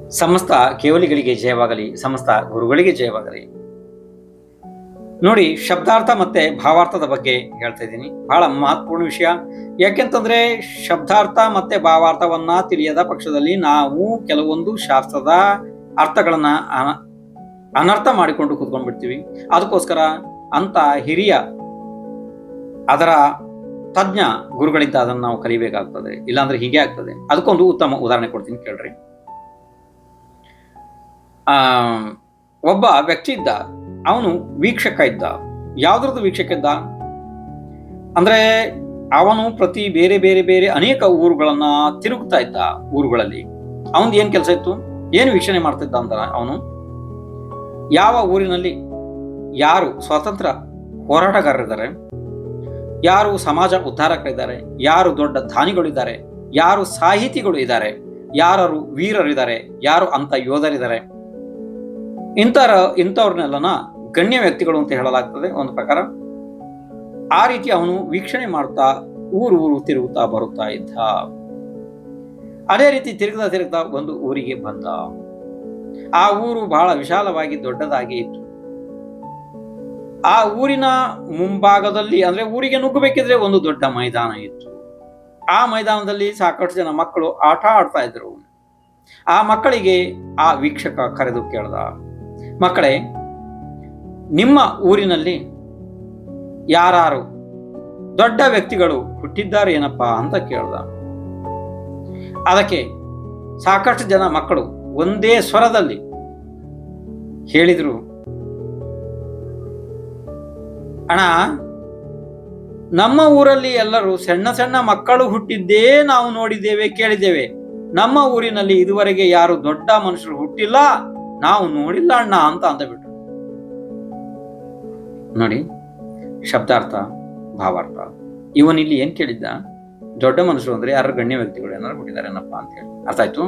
ಸಮಸ್ತ ಕೇವಲಿಗಳಿಗೆ ಜಯವಾಗಲಿ, ಸಮಸ್ತ ಗುರುಗಳಿಗೆ ಜಯವಾಗಲಿ. ನೋಡಿ, ಶಬ್ದಾರ್ಥ ಮತ್ತೆ ಭಾವಾರ್ಥದ ಬಗ್ಗೆ ಹೇಳ್ತಾ ಇದ್ದೀನಿ. ಬಹಳ ಮಹತ್ವಪೂರ್ಣ ವಿಷಯ. ಯಾಕೆಂತಂದ್ರೆ ಶಬ್ದಾರ್ಥ ಮತ್ತೆ ಭಾವಾರ್ಥವನ್ನ ತಿಳಿಯದ ಪಕ್ಷದಲ್ಲಿ ನಾವು ಕೆಲವೊಂದು ಶಾಸ್ತ್ರದ ಅರ್ಥಗಳನ್ನ ಅನರ್ಥ ಮಾಡಿಕೊಂಡು ಕೂತ್ಕೊಂಡ್ಬಿಡ್ತೀವಿ. ಅದಕ್ಕೋಸ್ಕರ ಅಂತ ಹಿರಿಯ ಅದರ ತಜ್ಞ ಗುರುಗಳಿಂದ ಅದನ್ನು ನಾವು ಕಲಿಬೇಕಾಗ್ತದೆ. ಇಲ್ಲಾಂದ್ರೆ ಹೀಗೆ ಆಗ್ತದೆ. ಅದಕ್ಕೊಂದು ಉತ್ತಮ ಉದಾಹರಣೆ ಕೊಡ್ತೀನಿ, ಕೇಳ್ರಿ. ಒಬ್ಬ ವ್ಯಕ್ತಿ ಇದ್ದ, ಅವನು ವೀಕ್ಷಕ ಇದ್ದ. ಯಾವ್ದ್ರದ್ದು ವೀಕ್ಷಕ ಇದ್ದ ಅಂದ್ರೆ, ಅವನು ಪ್ರತಿ ಬೇರೆ ಬೇರೆ ಬೇರೆ ಅನೇಕ ಊರುಗಳನ್ನ ತಿರುಗ್ತಾ ಇದ್ದ. ಊರುಗಳಲ್ಲಿ ಅವನ್ ಏನ್ ಕೆಲಸ ಇತ್ತು, ಏನು ವೀಕ್ಷಣೆ ಮಾಡ್ತಿದ್ದ ಅಂತ, ಅವನು ಯಾವ ಊರಿನಲ್ಲಿ ಯಾರು ಸ್ವಾತಂತ್ರ್ಯ ಹೋರಾಟಗಾರರಿದ್ದಾರೆ, ಯಾರು ಸಮಾಜ ಉದ್ಧಾರಕರಿದ್ದಾರೆ, ಯಾರು ದೊಡ್ಡ ದಾನಿಗಳಿದ್ದಾರೆ, ಯಾರು ಸಾಹಿತಿಗಳು ಇದ್ದಾರೆ, ಯಾರು ವೀರರಿದ್ದಾರೆ, ಯಾರು ಅಂತ ಯೋಧರಿದ್ದಾರೆ, ಇಂಥವ್ರನ್ನೆಲ್ಲನ ಗಣ್ಯ ವ್ಯಕ್ತಿಗಳು ಅಂತ ಹೇಳಲಾಗ್ತದೆ ಒಂದು ಪ್ರಕಾರ. ಆ ರೀತಿ ಅವನು ವೀಕ್ಷಣೆ ಮಾಡ್ತಾ ಊರು ತಿರುಗುತ್ತಾ ಬರುತ್ತಾ ಇದ್ದ. ಅದೇ ರೀತಿ ತಿರುಗ್ತಾ ಒಂದು ಊರಿಗೆ ಬಂದ. ಆ ಊರು ಬಹಳ ವಿಶಾಲವಾಗಿ ದೊಡ್ಡದಾಗಿ ಇತ್ತು. ಆ ಊರಿನ ಮುಂಭಾಗದಲ್ಲಿ, ಅಂದ್ರೆ ಊರಿಗೆ ನುಗ್ಗಬೇಕಿದ್ರೆ ಒಂದು ದೊಡ್ಡ ಮೈದಾನ ಇತ್ತು. ಆ ಮೈದಾನದಲ್ಲಿ ಸಾಕಷ್ಟು ಜನ ಮಕ್ಕಳು ಆಟ ಆಡ್ತಾ ಇದ್ರು. ಆ ಮಕ್ಕಳಿಗೆ ಆ ವೀಕ್ಷಕ ಕರೆದು ಕೇಳ್ದ, ಮಕ್ಕಳೇ, ನಿಮ್ಮ ಊರಿನಲ್ಲಿ ಯಾರು ದೊಡ್ಡ ವ್ಯಕ್ತಿಗಳು ಹುಟ್ಟಿದ್ದಾರೆ ಏನಪ್ಪಾ ಅಂತ ಕೇಳ್ದ. ಅದಕ್ಕೆ ಸಾಕಷ್ಟು ಜನ ಮಕ್ಕಳು ಒಂದೇ ಸ್ವರದಲ್ಲಿ ಹೇಳಿದ್ರು, ಅಣ್ಣ, ನಮ್ಮ ಊರಲ್ಲಿ ಎಲ್ಲರೂ ಸಣ್ಣ ಸಣ್ಣ ಮಕ್ಕಳು ಹುಟ್ಟಿದ್ದೇ ನಾವು ನೋಡಿದ್ದೇವೆ, ಕೇಳಿದ್ದೇವೆ. ನಮ್ಮ ಊರಿನಲ್ಲಿ ಇದುವರೆಗೆ ಯಾರು ದೊಡ್ಡ ಮನುಷ್ಯರು ಹುಟ್ಟಿಲ್ಲ, ನಾವು ನೋಡಿಲ್ಲ ಅಣ್ಣ ಅಂತ ಬಿಟ್ರು. ನೋಡಿ, ಶಬ್ದಾರ್ಥ ಭಾವಾರ್ಥ. ಇವನಿಲ್ಲಿ ಏನ್ ಕೇಳಿದ್ದ, ದೊಡ್ಡ ಮನುಷ್ಯರು ಅಂದ್ರೆ ಯಾರು ಗಣ್ಯ ವ್ಯಕ್ತಿಗಳು ಏನಾದ್ರು ಹುಟ್ಟಿದಾರೇನಪ್ಪ ಅಂತ ಹೇಳಿ. ಅರ್ಥ ಆಯ್ತು.